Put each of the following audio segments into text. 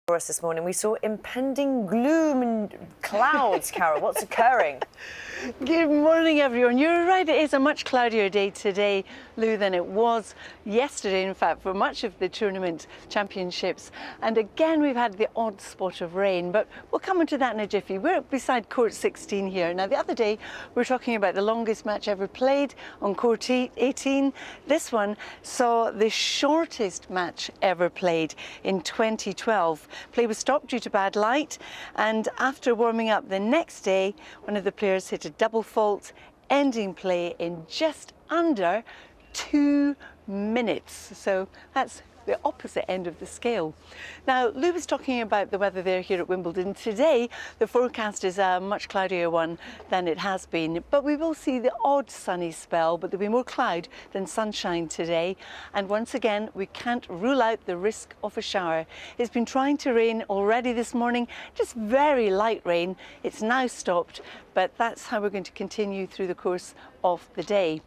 For us this morning, we saw impending gloom and clouds. Carol, what's occurring? Good morning, everyone. You're right, it is a much cloudier day today, Lou, than it was yesterday, in fact, for much of the tournament championships. And again, we've had the odd spot of rain, but we'll come into that in a jiffy. We're beside court 16 here. Now, the other day, we were talking about the longest match ever played on court 18. This one saw the shortest match ever played in 2012. Play was stopped due to bad light, and after warming up the next day, one of the players hit a double fault, ending play in just under 2 minutes. So that's the opposite end of the scale. Now, Lou was talking about the weather there here at Wimbledon. Today, the forecast is a much cloudier one than it has been, but we will see the odd sunny spell, but there'll be more cloud than sunshine today. And once again, we can't rule out the risk of a shower. It's been trying to rain already this morning, just very light rain. It's now stopped, but that's how we're going to continue through the course of the day.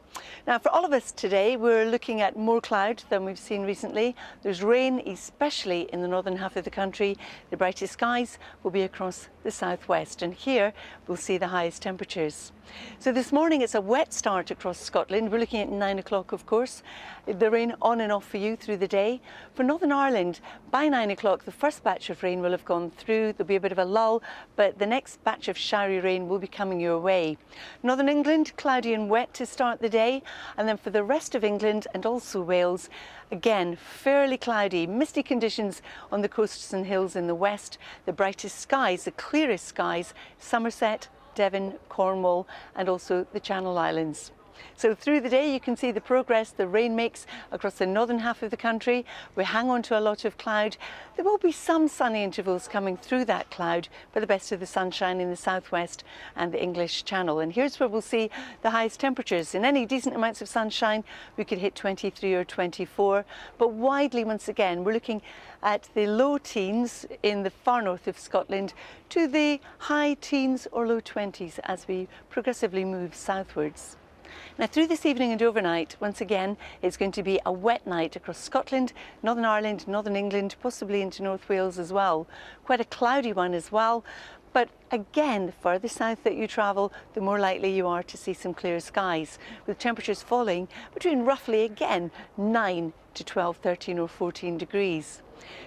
Now, for all of us today, we're looking at more cloud than we've seen recently. There's rain, especially in the northern half of the country. The brightest skies will be across the southwest, and here we'll see the highest temperatures. So this morning it's a wet start across Scotland. We're looking at 9 o'clock, of course. The rain on and off for you through the day. For Northern Ireland, by 9 o'clock, the first batch of rain will have gone through. There'll be a bit of a lull, but the next batch of showery rain will be coming your way. Northern England, cloudy and wet to start the day, and then for the rest of England and also Wales, again, fairly cloudy, misty conditions on the coasts and hills in the west. The brightest skies, the clearest skies, Somerset, Devon, Cornwall, and also the Channel Islands. So through the day, you can see the progress the rain makes across the northern half of the country. We hang on to a lot of cloud. There will be some sunny intervals coming through that cloud, but the best of the sunshine in the southwest and the English Channel. And here's where we'll see the highest temperatures. In any decent amounts of sunshine, we could hit 23 or 24, but widely, once again, we're looking at the low teens in the far north of Scotland to the high teens or low 20s as we progressively move southwards. Now, through this evening and overnight, once again, it's going to be a wet night across Scotland, Northern Ireland, Northern England, possibly into North Wales as well. Quite a cloudy one as well. But again, the further south that you travel, the more likely you are to see some clear skies, with temperatures falling between roughly, again, 9 to 12, 13 or 14 degrees.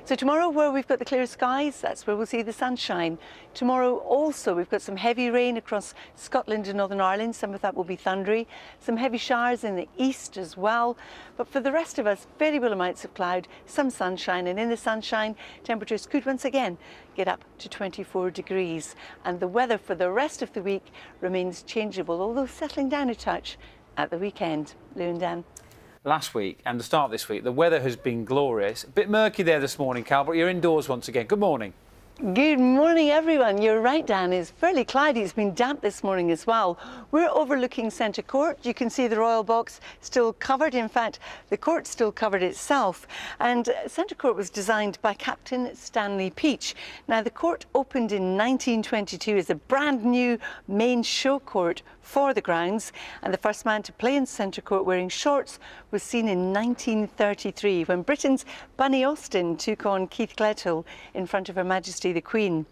So tomorrow, where we've got the clear skies, that's where we'll see the sunshine. Tomorrow also, we've got some heavy rain across Scotland and Northern Ireland. Some of that will be thundery. Some heavy showers in the east as well. But for the rest of us, variable amounts of cloud, some sunshine. And in the sunshine, temperatures could once again get up to 24 degrees. And the weather for the rest of the week remains changeable, although settling down a touch at the weekend. Lou and Dan. Last week and the start of this week, the weather has been glorious. A bit murky there this morning, Cal, but you're indoors once again. Good morning. Good morning, everyone. You're right, Dan. It's fairly cloudy. It's been damp this morning as well. We're overlooking Centre Court. You can see the Royal Box still covered. In fact, the court still covered itself. And Centre Court was designed by Captain Stanley Peach. Now, the court opened in 1922 as a brand new main show court for the grounds, and the first man to play in Centre Court wearing shorts was seen in 1933 when Britain's Bunny Austin took on Keith Gledhill in front of Her Majesty the Queen.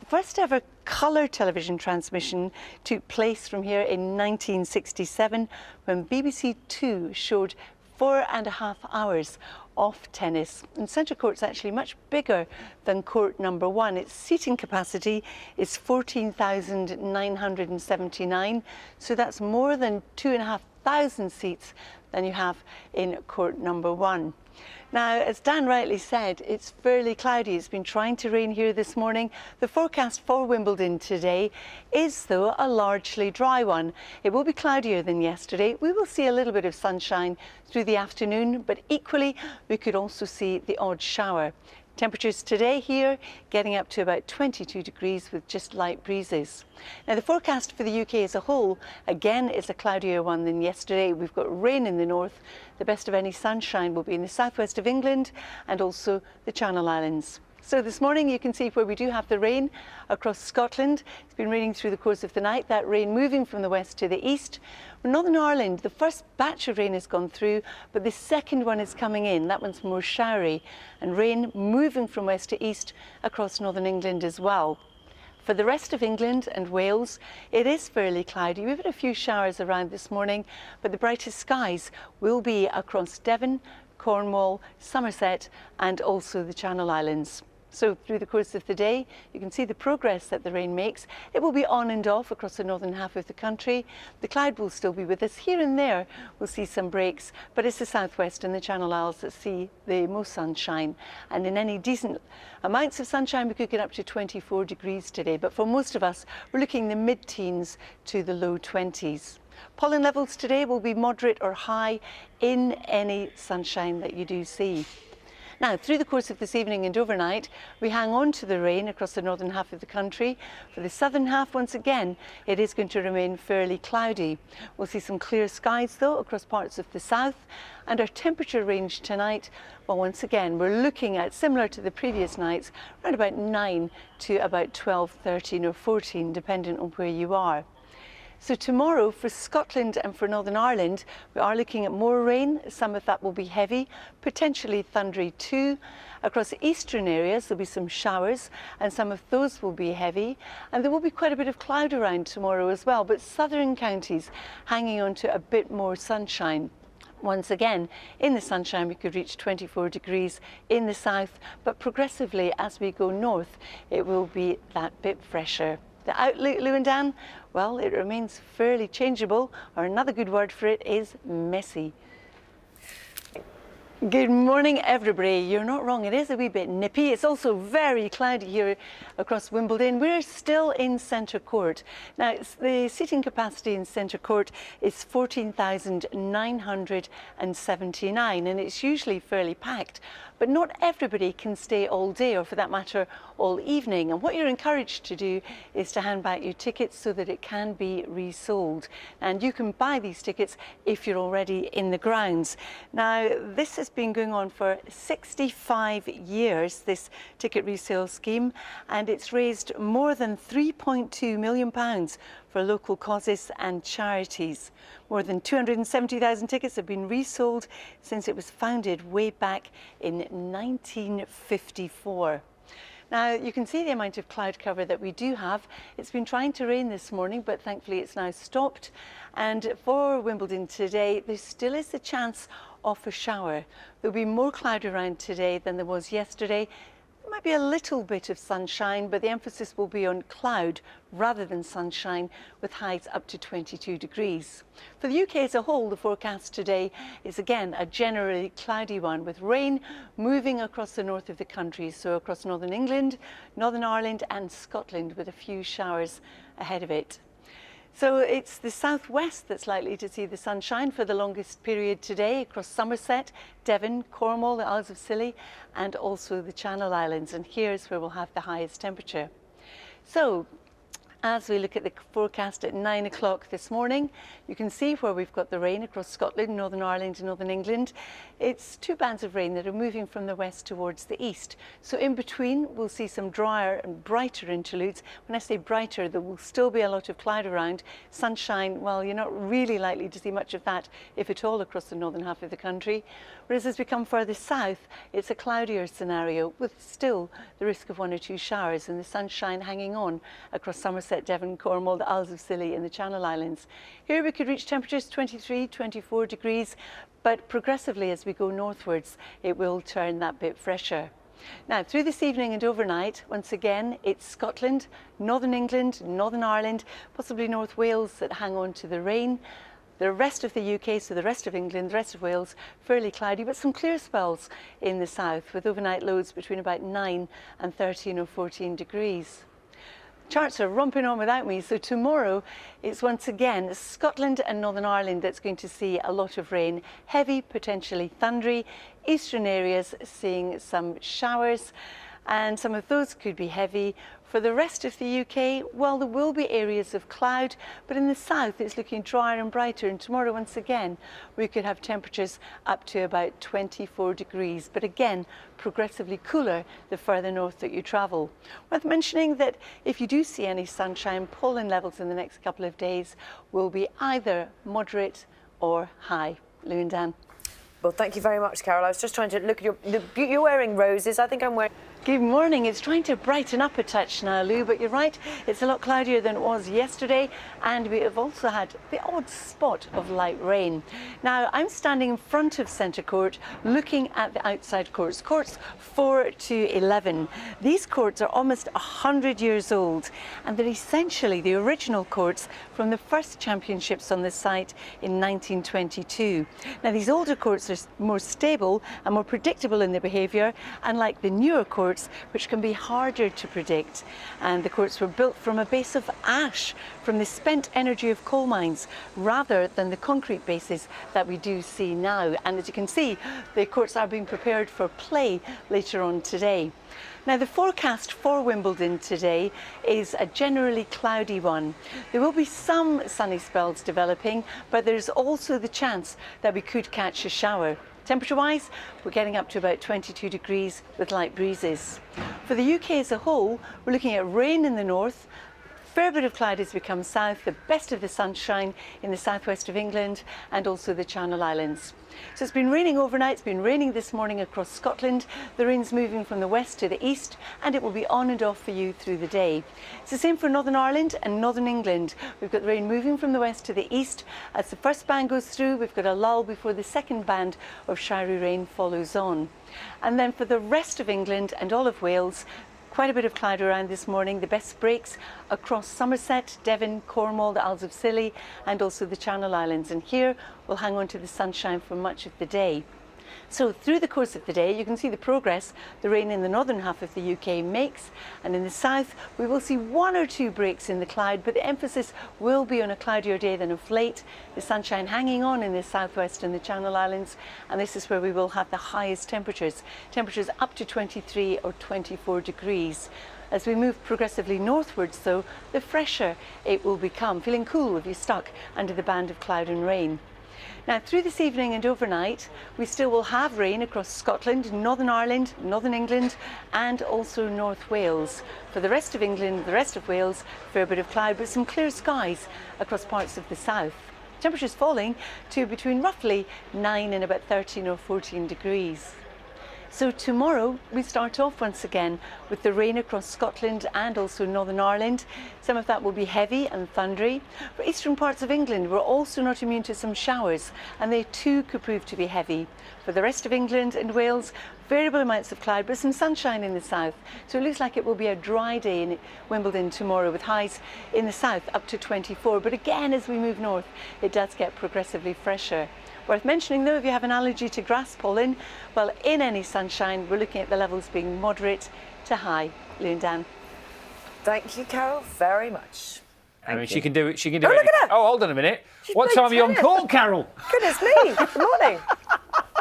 The first ever colour television transmission took place from here in 1967 when BBC Two showed 4.5 hours of tennis. And Centre Court's actually much bigger than court number 1. Its seating capacity is 14,979, so that's more than 2,500 seats than you have in court number 1. Now, as Dan rightly said, it's fairly cloudy. It's been trying to rain here this morning. The forecast for Wimbledon today is, though, a largely dry one. It will be cloudier than yesterday. We will see a little bit of sunshine through the afternoon, but equally, we could also see the odd shower. Temperatures today here getting up to about 22 degrees with just light breezes. Now, the forecast for the UK as a whole, again, is a cloudier one than yesterday. We've got rain in the north. The best of any sunshine will be in the southwest of England and also the Channel Islands. So this morning you can see where we do have the rain across Scotland. It's been raining through the course of the night, that rain moving from the west to the east. For Northern Ireland, the first batch of rain has gone through, but the second one is coming in. That one's more showery, and rain moving from west to east across northern England as well. For the rest of England and Wales, it is fairly cloudy. We've had a few showers around this morning, but the brightest skies will be across Devon, Cornwall, Somerset, and also the Channel Islands. So through the course of the day, you can see the progress that the rain makes. It will be on and off across the northern half of the country. The cloud will still be with us. Here and there, we'll see some breaks, but it's the southwest and the Channel Isles that see the most sunshine. And in any decent amounts of sunshine, we could get up to 24 degrees today. But for most of us, we're looking the mid-teens to the low 20s. Pollen levels today will be moderate or high in any sunshine that you do see. Now, through the course of this evening and overnight, we hang on to the rain across the northern half of the country. For the southern half, once again, it is going to remain fairly cloudy. We'll see some clear skies, though, across parts of the south. And our temperature range tonight, well, once again, we're looking at, similar to the previous nights, around about 9 to about 12, 13 or 14, depending on where you are. So tomorrow for Scotland and for Northern Ireland, we are looking at more rain. Some of that will be heavy, potentially thundery too. Across the eastern areas, there'll be some showers and some of those will be heavy. And there will be quite a bit of cloud around tomorrow as well, but southern counties hanging on to a bit more sunshine. Once again, in the sunshine, we could reach 24 degrees in the south, but progressively as we go north, it will be that bit fresher. The outlook, Lou and Dan, well, it remains fairly changeable, or another good word for it is messy. Good morning, everybody. You're not wrong, it is a wee bit nippy. It's also very cloudy here across Wimbledon. We're still in Centre Court. Now, the seating capacity in Centre Court is 14,979, and it's usually fairly packed. But not everybody can stay all day, or for that matter, all evening. And what you're encouraged to do is to hand back your tickets so that it can be resold. And you can buy these tickets if you're already in the grounds. Now, this has been going on for 65 years, this ticket resale scheme, and it's raised more than £3.2 million for local causes and charities. More than 270,000 tickets have been resold since it was founded way back in 1954. Now, you can see the amount of cloud cover that we do have. It's been trying to rain this morning, but thankfully it's now stopped. And for Wimbledon today, there still is a chance of a shower. There'll be more cloud around today than there was yesterday. There might be a little bit of sunshine, but the emphasis will be on cloud rather than sunshine, with highs up to 22 degrees. For the UK as a whole, the forecast today is again a generally cloudy one, with rain moving across the north of the country, so across northern England, Northern Ireland and Scotland, with a few showers ahead of it. So it's the southwest that's likely to see the sunshine for the longest period today across Somerset, Devon, Cornwall, the Isles of Scilly and also the Channel Islands. And here's where we'll have the highest temperature. So as we look at the forecast at 9 o'clock this morning, you can see where we've got the rain across Scotland, Northern Ireland and Northern England. It's two bands of rain that are moving from the west towards the east. So in between, we'll see some drier and brighter interludes. When I say brighter, there will still be a lot of cloud around. Sunshine, well, you're not really likely to see much of that, if at all, across the northern half of the country. Whereas as we come further south, it's a cloudier scenario, with still the risk of one or two showers and the sunshine hanging on across Somerset, Devon, Cornwall, the Isles of Scilly and the Channel Islands. Here we could reach temperatures 23, 24 degrees, but progressively as we go northwards, it will turn that bit fresher. Now, through this evening and overnight, once again, it's Scotland, Northern England, Northern Ireland, possibly North Wales that hang on to the rain. The rest of the UK, so the rest of England, the rest of Wales, fairly cloudy, but some clear spells in the south, with overnight lows between about 9 and 13 or 14 degrees. Charts are romping on without me, so tomorrow it's once again Scotland and Northern Ireland that's going to see a lot of rain, heavy, potentially thundery, eastern areas seeing some showers, and some of those could be heavy. For the rest of the UK, well, there will be areas of cloud, but in the south it's looking drier and brighter, and tomorrow once again we could have temperatures up to about 24 degrees, but again progressively cooler the further north that you travel. Worth mentioning that if you do see any sunshine, pollen levels in the next couple of days will be either moderate or high. Lou and Dan. Well, thank you very much, Carol. I was just trying to look at you're wearing roses. I think I'm wearing... Good morning. It's trying to brighten up a touch now, Lou, but you're right, it's a lot cloudier than it was yesterday, and we have also had the odd spot of light rain. Now, I'm standing in front of Centre Court looking at the outside courts, courts 4 to 11. These courts are almost 100 years old, and they're essentially the original courts from the first championships on the site in 1922. Now, these older courts are more stable and more predictable in their behaviour, unlike the newer courts, which can be harder to predict. And the courts were built from a base of ash from the spent energy of coal mines rather than the concrete bases that we do see now. And as you can see, the courts are being prepared for play later on today. Now, the forecast for Wimbledon today is a generally cloudy one. There will be some sunny spells developing, but there's also the chance that we could catch a shower. Temperature-wise, we're getting up to about 22 degrees with light breezes. For the UK as a whole, we're looking at rain in the north, fair bit of cloud has become south, the best of the sunshine in the southwest of England and also the Channel Islands. So it's been raining overnight, it's been raining this morning across Scotland. The rain's moving from the west to the east and it will be on and off for you through the day. It's the same for Northern Ireland and Northern England. We've got the rain moving from the west to the east. As the first band goes through, we've got a lull before the second band of showery rain follows on. And then for the rest of England and all of Wales, quite a bit of cloud around this morning. The best breaks across Somerset, Devon, Cornwall, the Isles of Scilly and also the Channel Islands. And here we'll hang on to the sunshine for much of the day. So through the course of the day, you can see the progress the rain in the northern half of the UK makes. And in the south, we will see 1 or 2 breaks in the cloud, but the emphasis will be on a cloudier day than of late. The sunshine hanging on in the southwest and the Channel Islands. And this is where we will have the highest temperatures. Temperatures up to 23 or 24 degrees. As we move progressively northwards, though, the fresher it will become, feeling cool if you're stuck under the band of cloud and rain. Now, through this evening and overnight, we still will have rain across Scotland, Northern Ireland, Northern England and also North Wales. For the rest of England, the rest of Wales, fair bit of cloud but some clear skies across parts of the south. Temperatures falling to between roughly 9 and about 13 or 14 degrees. So tomorrow we start off once again with the rain across Scotland and also Northern Ireland. Some of that will be heavy and thundery. For eastern parts of England, we're also not immune to some showers, and they too could prove to be heavy. For the rest of England and Wales, variable amounts of cloud but some sunshine in the south. So it looks like it will be a dry day in Wimbledon tomorrow with highs in the south up to 24. But again, as we move north, it does get progressively fresher. Worth mentioning though, if you have an allergy to grass pollen, well, in any sunshine, we're looking at the levels being moderate to high. Lou and Dan. Thank you, Carol, very much. I mean, she can do it. She can do Oh, it. look at that. Oh, hold on a minute. What played time are you on tennis. call, Carol? Goodness me, good morning.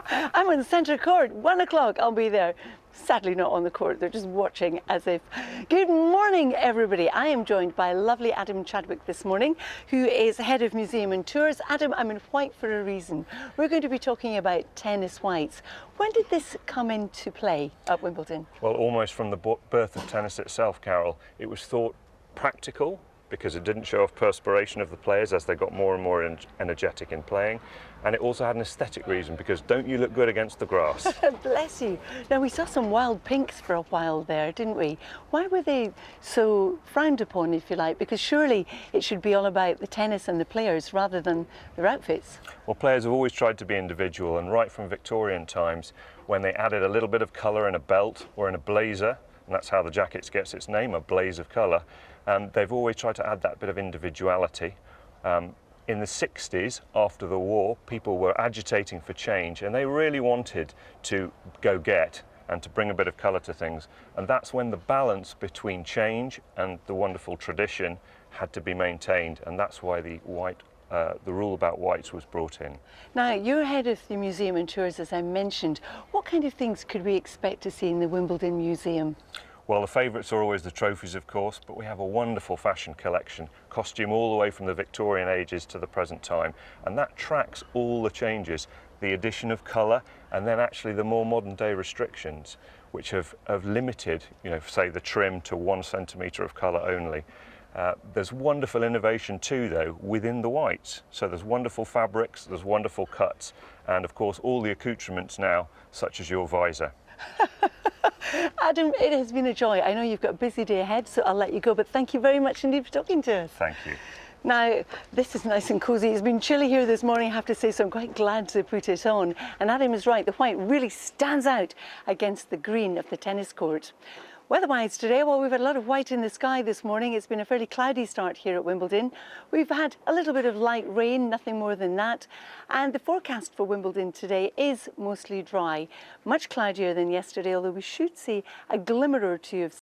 I'm on Centre Court, 1 o'clock, I'll be there. Sadly not on the court, they're just watching as if. Good morning, everybody. I am joined by lovely Adam Chadwick this morning, who is head of museum and tours. Adam, I'm in white for a reason. We're going to be talking about tennis whites. When did this come into play at Wimbledon? Well, almost from the birth of tennis itself, Carol. It was thought practical because it didn't show off perspiration of the players as they got more and more energetic in playing. And it also had an aesthetic reason because don't you look good against the grass? Bless you. Now, we saw some wild pinks for a while there, didn't we? Why were they so frowned upon, if you like? Because surely it should be all about the tennis and the players rather than their outfits. Well, players have always tried to be individual, and right from Victorian times, when they added a little bit of colour in a belt or in a blazer, and that's how the jacket gets its name, a blaze of colour, they've always tried to add that bit of individuality. In the 60s, after the war, people were agitating for change and they really wanted to go get and to bring a bit of colour to things. And that's when the balance between change and the wonderful tradition had to be maintained, and that's why the white the rule about whites was brought in. Now, you're head of the museum and tours, as I mentioned. What kind of things could we expect to see in the Wimbledon Museum? Well, the favourites are always the trophies, of course, but we have a wonderful fashion collection, costume all the way from the Victorian ages to the present time, and that tracks all the changes, the addition of colour, and then actually the more modern day restrictions, which have limited, say the trim to 1 centimetre of colour only. There's wonderful innovation too, though, within the whites. So there's wonderful fabrics, there's wonderful cuts, and of course all the accoutrements now, such as your visor. Adam, it has been a joy. I know you've got a busy day ahead, so I'll let you go, but thank you very much indeed for talking to us. Thank you. Now, this is nice and cosy. It's been chilly here this morning, I have to say, so I'm quite glad to put it on. And Adam is right, the white really stands out against the green of the tennis court. Weather-wise today, well, we've had a lot of white in the sky this morning. It's been a fairly cloudy start here at Wimbledon. We've had a little bit of light rain, nothing more than that. And the forecast for Wimbledon today is mostly dry, much cloudier than yesterday, although we should see a glimmer or two of